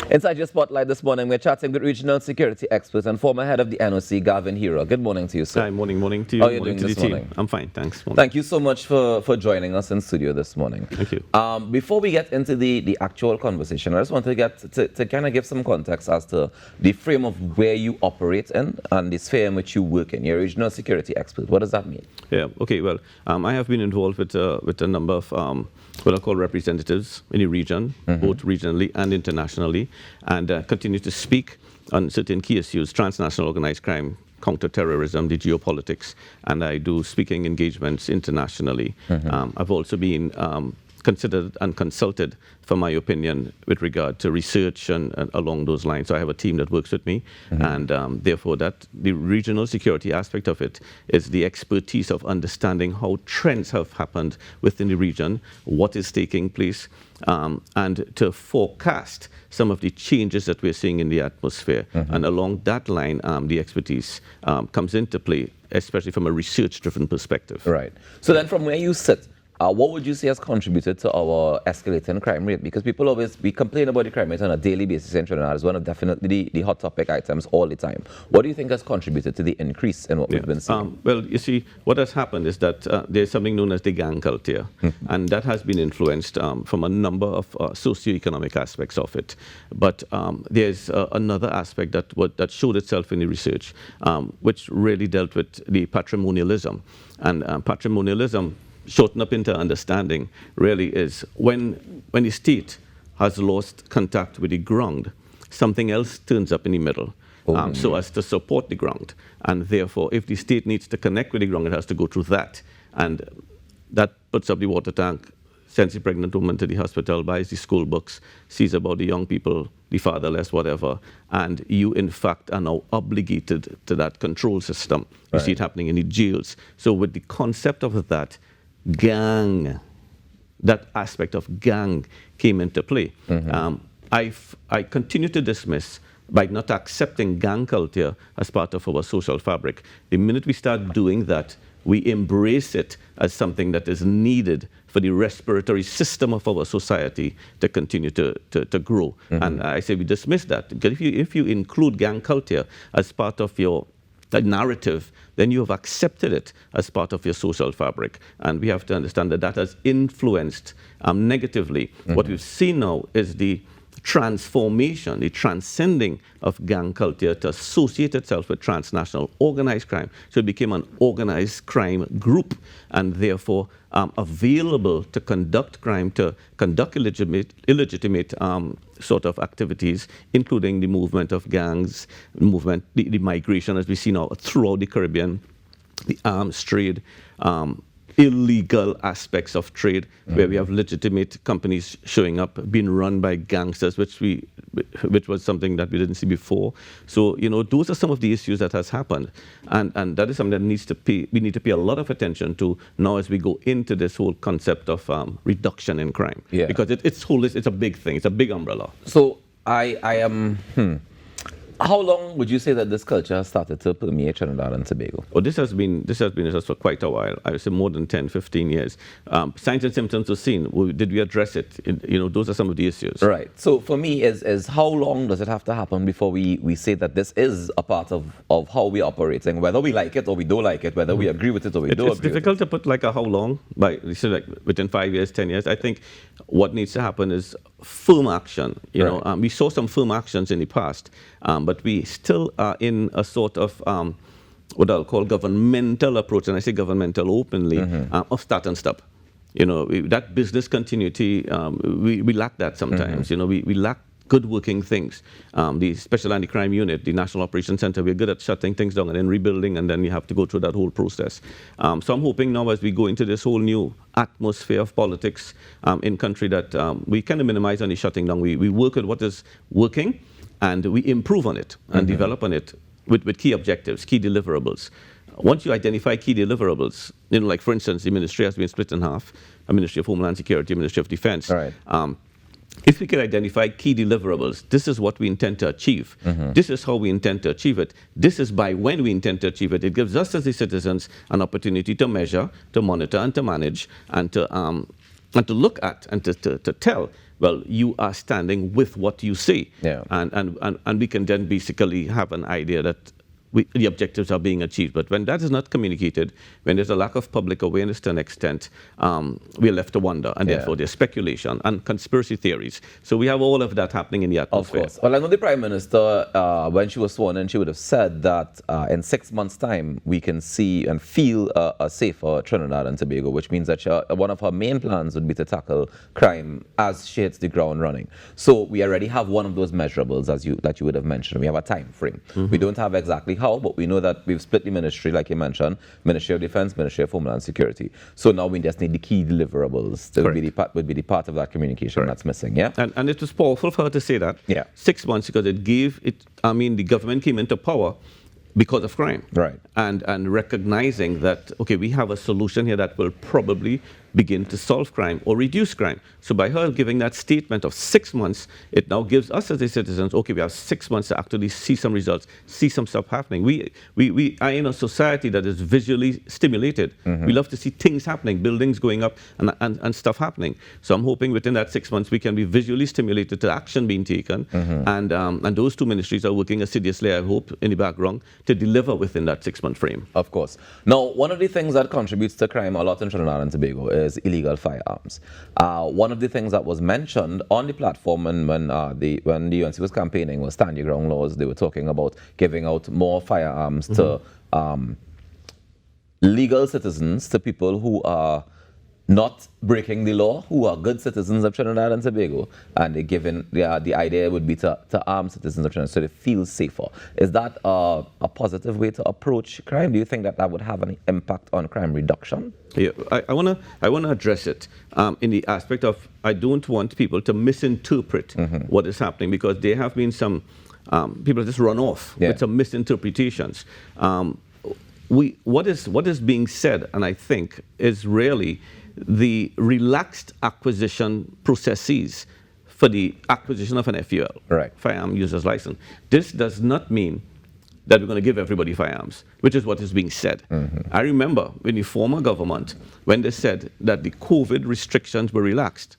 Inside your spotlight this morning, we're chatting with regional security expert and former head of the NOC, Garvin Heerah. Good morning to you, sir. Hi, morning to you. How are you morning doing to this the team. morning? I'm fine, thanks. Morning. Thank you so much for joining us in studio this morning. Thank you. Before we get into the actual conversation, I just want to get to kind of give some context as to the frame of where you operate in and the sphere in which you work in. You're a regional security expert. What does that mean? Yeah, okay, well, I have been involved with a number of what I call representatives in the region, both regionally and internationally, and continue to speak on certain key issues, transnational organized crime, counterterrorism, the geopolitics, and I do speaking engagements internationally. I've also been considered and consulted for my opinion with regard to research and along those lines. So I have a team that works with me, and therefore that the regional security aspect of it is the expertise of understanding how trends have happened within the region, what is taking place, and to forecast some of the changes that we're seeing in the atmosphere. And along that line, the expertise comes into play, especially from a research-driven perspective. Right. So then from where you sit, what would you say has contributed to our escalating crime rate? Because people we complain about the crime rate on a daily basis in Trinidad. It's one of definitely the hot topic items all the time. What do you think has contributed to the increase in what we've been seeing? Well, you see, what has happened is that there's something known as the gang culture, and that has been influenced from a number of socioeconomic aspects of it. But there's another aspect that showed itself in the research, which really dealt with the patrimonialism. And patrimonialism, shorten up into understanding, really is when the state has lost contact with the ground, something else turns up in the middle, so as to support the ground. And therefore, if the state needs to connect with the ground, it has to go through that. And that puts up the water tank, sends the pregnant woman to the hospital, buys the school books, sees about the young people, the fatherless, whatever. And you, in fact, are now obligated to that control system. You see it happening in the jails. So with the concept of that, gang, that aspect of gang came into play. I continue to dismiss by not accepting gang culture as part of our social fabric. The minute we start doing that, we embrace it as something that is needed for the respiratory system of our society to continue to grow. And I say we dismiss that. Because if you include gang culture as part of your narrative, then you have accepted it as part of your social fabric. And we have to understand that that has influenced negatively. What we've seen now is the transformation, the transcending of gang culture to associate itself with transnational organized crime. So it became an organized crime group, and therefore available to conduct crime, to conduct illegitimate sort of activities, including the movement of gangs, the migration, as we see now throughout the Caribbean, the arms trade, illegal aspects of trade, where we have legitimate companies showing up, being run by gangsters, which was something that we didn't see before. So, those are some of the issues that has happened. And that is something that we need to pay a lot of attention to now as we go into this whole concept of reduction in crime. Yeah. Because it's a big thing, it's a big umbrella. So I am... How long would you say that this culture has started to permeate Trinidad and Tobago? Well, this has been with us for quite a while. I would say more than 10, 15 years. Signs and symptoms were seen. Did we address it? Those are some of the issues. Right. So for me, is how long does it have to happen before we say that this is a part of how we are operating, whether we like it or we don't like it, whether we agree with it or we don't agree with it? It's difficult to put like a how long, within 5 years, 10 years. I think what needs to happen is firm action. We saw some firm actions in the past, but we still are in a sort of what I'll call governmental approach, and I say governmental openly, of start and stop. That business continuity, we lack that sometimes. We lack good working things. The Special Anti-Crime Unit, the National Operations Center, we're good at shutting things down and then rebuilding, and then you have to go through that whole process. So I'm hoping now as we go into this whole new atmosphere of politics in country that we kind of minimize on the shutting down. We work with what is working, and we improve on it and develop on it with key objectives, key deliverables. Once you identify key deliverables, like for instance, the ministry has been split in half, a Ministry of Homeland Security, a Ministry of Defense. Right. If we can identify key deliverables, this is what we intend to achieve. This is how we intend to achieve it. This is by when we intend to achieve it. It gives us as the citizens an opportunity to measure, to monitor, and to manage, and to look at, and to tell well, you are standing with what you say. Yeah. And we can then basically have an idea that the objectives are being achieved. But when that is not communicated, when there's a lack of public awareness to an extent, we're left to wonder, and therefore there's speculation and conspiracy theories. So we have all of that happening in the atmosphere. Of course. Well, I know the Prime Minister, when she was sworn in, she would have said that in 6 months' time, we can see and feel a safer Trinidad and Tobago, which means that one of her main plans would be to tackle crime as she hits the ground running. So we already have one of those measurables that you would have mentioned. We have a time frame. We don't have exactly how, but we know that we've split the ministry, like you mentioned, Ministry of Defense, Ministry of Homeland Security. So now we just need the key deliverables that would be the part of that communication that's missing, yeah? And it was powerful for her to say that. Yeah. 6 months, because the government came into power because of crime. Right. And recognizing that, okay, we have a solution here that will probably begin to solve crime or reduce crime. So by her giving that statement of 6 months, it now gives us as the citizens, okay, we have 6 months to actually see some results, see some stuff happening. We are in a society that is visually stimulated. We love to see things happening, buildings going up and stuff happening. So I'm hoping within that 6 months we can be visually stimulated to action being taken. And those two ministries are working assiduously, I hope, in the background to deliver within that 6 month frame. Of course. Now, one of the things that contributes to crime a lot in Trinidad and Tobago is illegal firearms. One of the things that was mentioned on the platform when the UNC was campaigning was stand your ground laws. They were talking about giving out more firearms to legal citizens, to people who are not breaking the law, who are good citizens of Trinidad and Tobago, and they're given the idea would be to arm citizens of Trinidad so they feel safer. Is that a positive way to approach crime? Do you think that would have any impact on crime reduction? Yeah, I wanna address it in the aspect of I don't want people to misinterpret what is happening, because there have been some people just run off with some misinterpretations. What is being said, and I think, is really the relaxed acquisition processes for the acquisition of an FUL, firearm user's license. This does not mean that we're going to give everybody firearms, which is what is being said. I remember in the former government, when they said that the COVID restrictions were relaxed,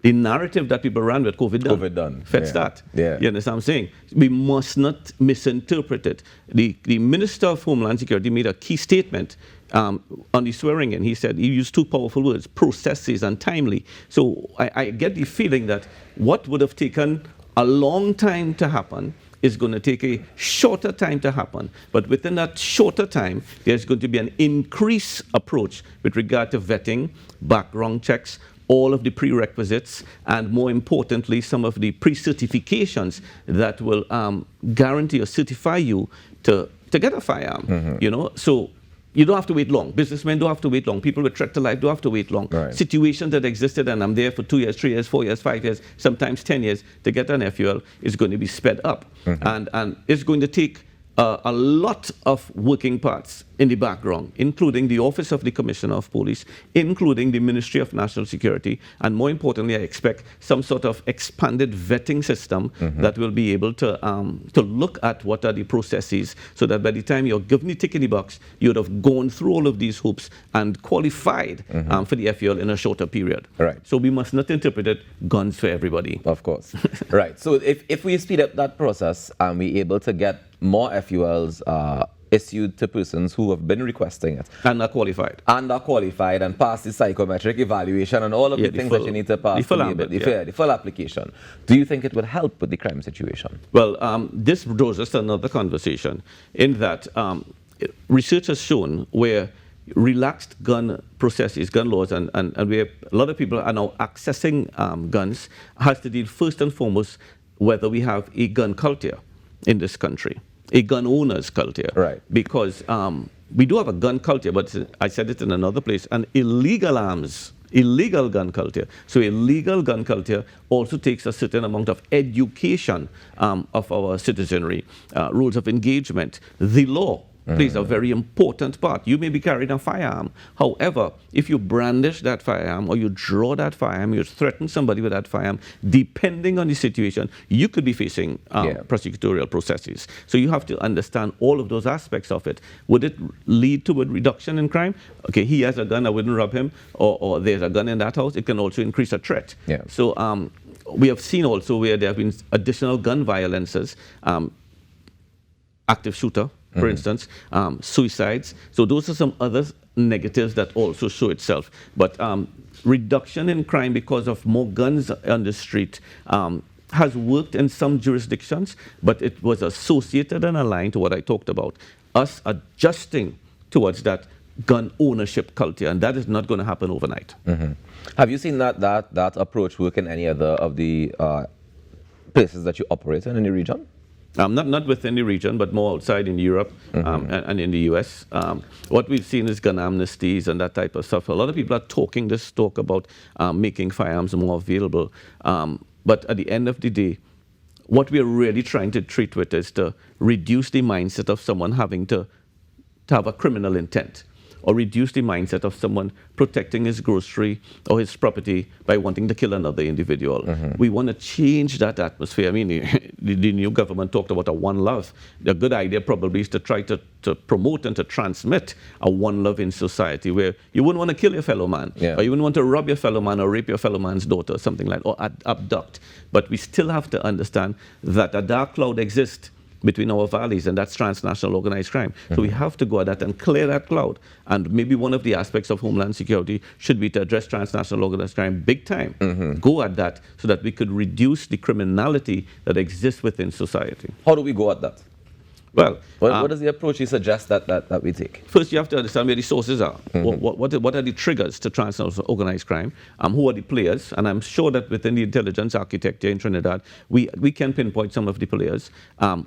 the narrative that people ran with COVID done. Fetch that. Yeah. You understand what I'm saying? We must not misinterpret it. The Minister of Homeland Security made a key statement on the swearing in. He said, he used two powerful words, processes and timely. So I get the feeling that what would have taken a long time to happen is going to take a shorter time to happen. But within that shorter time, there's going to be an increased approach with regard to vetting, background checks, all of the prerequisites, and more importantly, some of the pre-certifications that will guarantee or certify you to get a firearm. You know, so you don't have to wait long. Businessmen don't have to wait long. People with threat to life don't have to wait long. Situations that existed, and I'm there for 2 years, 3 years, 4 years, 5 years, sometimes 10 years to get an FUL, is going to be sped up. And it's going to take a lot of working parts in the background, including the Office of the Commissioner of Police, including the Ministry of National Security, and more importantly, I expect some sort of expanded vetting system that will be able to look at what are the processes, so that by the time you're given the tick in the box, you would have gone through all of these hoops and qualified for the FUL in a shorter period. So we must not interpret it guns for everybody. Of course. So if we speed up that process and we're able to get more FULs issued to persons who have been requesting it. And are qualified. And pass the psychometric evaluation and all of the things that you need to pass. The full application. Do you think it would help with the crime situation? Well, this draws us to another conversation, in that research has shown where relaxed gun processes, gun laws, and where a lot of people are now accessing guns, has to deal first and foremost whether we have a gun culture in this country, a gun owner's culture. Because we do have a gun culture, but I said it in another place, an illegal gun culture. So a legal gun culture also takes a certain amount of education of our citizenry, rules of engagement, the law. Plays a very important part. You may be carrying a firearm. However, if you brandish that firearm or you draw that firearm, you threaten somebody with that firearm, depending on the situation, you could be facing prosecutorial processes. So you have to understand all of those aspects of it. Would it lead to a reduction in crime? Okay, he has a gun, I wouldn't rob him, or there's a gun in that house. It can also increase a threat. So we have seen also where there have been additional gun violences, active shooter, for instance, suicides. So those are some other negatives that also show itself. But reduction in crime because of more guns on the street has worked in some jurisdictions, but it was associated and aligned to what I talked about, us adjusting towards that gun ownership culture, and that is not going to happen overnight. Have you seen that approach work in any other of the places that you operate in the region? Not within the region, but more outside in Europe and in the US. What we've seen is gun amnesties and that type of stuff. A lot of people are talking this talk about making firearms more available. But at the end of the day, what we're really trying to treat with is to reduce the mindset of someone having to have a criminal intent, or reduce the mindset of someone protecting his grocery or his property by wanting to kill another individual. We want to change that atmosphere. I mean, the new government talked about a one love. The good idea probably is to try to promote and to transmit a one love in society where you wouldn't want to kill your fellow man, or you wouldn't want to rob your fellow man or rape your fellow man's daughter, or something like that, or abduct. But we still have to understand that a dark cloud exists between our valleys, and that's transnational organized crime. So we have to go at that and clear that cloud. And maybe one of the aspects of Homeland Security should be to address transnational organized crime big time. Go at that so that we could reduce the criminality that exists within society. How do we go at that? Well, what is the approach you suggest that we take? First, you have to understand where the sources are. What are the triggers to transnational organized crime? Who are the players? And I'm sure that within the intelligence architecture in Trinidad, we can pinpoint some of the players.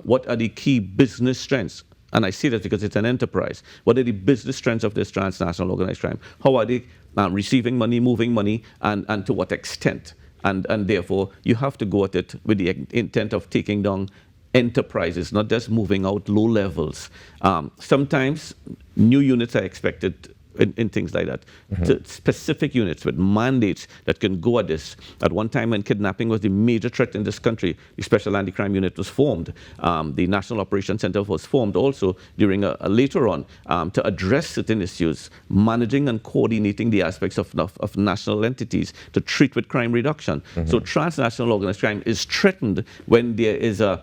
What are the key business strengths? And I say that because it's an enterprise. What are the business strengths of this transnational organized crime? How are they receiving money, moving money, and to what extent? And therefore, you have to go at it with the intent of taking down enterprises, not just moving out low levels. Sometimes new units are expected in things like that. Specific units with mandates that can go at this. At one time when kidnapping was the major threat in this country, the Special Anti-Crime Unit was formed. The National Operations Center was formed also during later on to address certain issues, managing and coordinating the aspects of national entities to treat with crime reduction. So transnational organized crime is threatened when there is a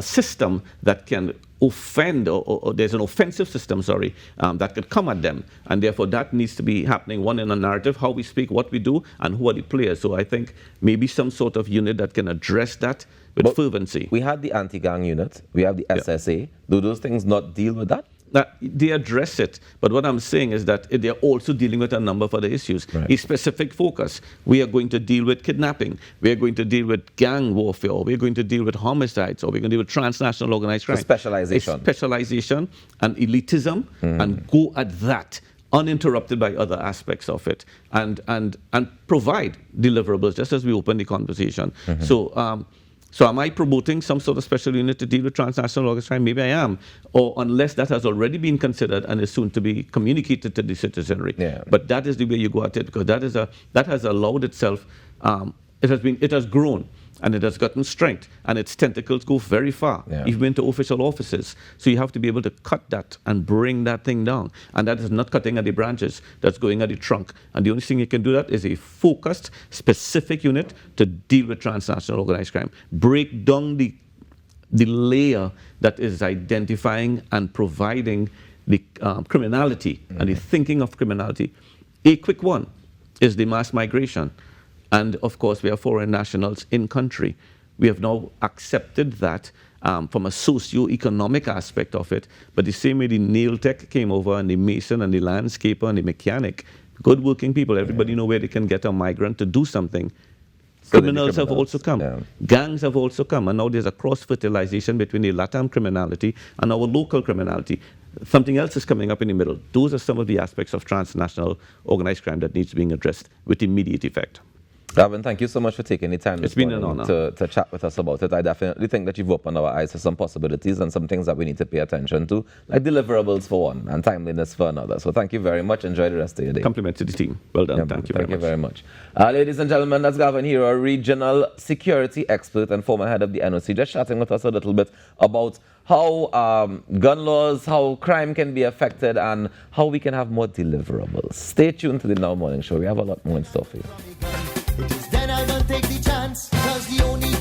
system that can offend, or there's an offensive system, that could come at them. And therefore that needs to be happening, one, in a narrative, how we speak, what we do, and who are the players. So I think maybe some sort of unit that can address that with fervency. We had the anti-gang unit, we have the SSA. Do those things not deal with that? They address it, but what I'm saying is that they're also dealing with a number of other issues. A specific focus. We are going to deal with kidnapping. We are going to deal with gang warfare. Or we're going to deal with homicides. Or we're going to deal with transnational organized crime. Specialization and elitism, and go at that uninterrupted by other aspects of it, and provide deliverables, just as we open the conversation. So am I promoting some sort of special unit to deal with transnational organized crime? Maybe I am, or unless that has already been considered and is soon to be communicated to the citizenry. But that is the way you go at it, because that has allowed itself. It has grown, and it has gotten strength, and its tentacles go very far, even into official offices. So you have to be able to cut that and bring that thing down. And that is not cutting at the branches, that's going at the trunk. And the only thing you can do that is a focused, specific unit to deal with transnational organized crime. Break down the layer that is identifying and providing the criminality and the thinking of criminality. A quick one is the mass migration. And of course, we have foreign nationals in country. We have now accepted that from a socio-economic aspect of it. But the same way the nail tech came over, and the mason and the landscaper and the mechanic, good working people, everybody know where they can get a migrant to do something. Criminals have also come. Gangs have also come. And now there's a cross-fertilization between the LATAM criminality and our local criminality. Something else is coming up in the middle. Those are some of the aspects of transnational organized crime that needs being addressed with immediate effect. Garvin, thank you so much for taking the time It's been an honor to chat with us about it. I definitely think that you've opened our eyes to some possibilities and some things that we need to pay attention to, like deliverables for one and timeliness for another. So thank you very much. Enjoy the rest of your day. Compliment to the team. Well done. Thank you very much. Ladies and gentlemen, that's Garvin Heerah, regional security expert and former head of the NOC, just chatting with us a little bit about how gun laws, how crime can be affected, and how we can have more deliverables. Stay tuned to the Now Morning Show. We have a lot more in store for you. It is then I don't take the chance, cause the only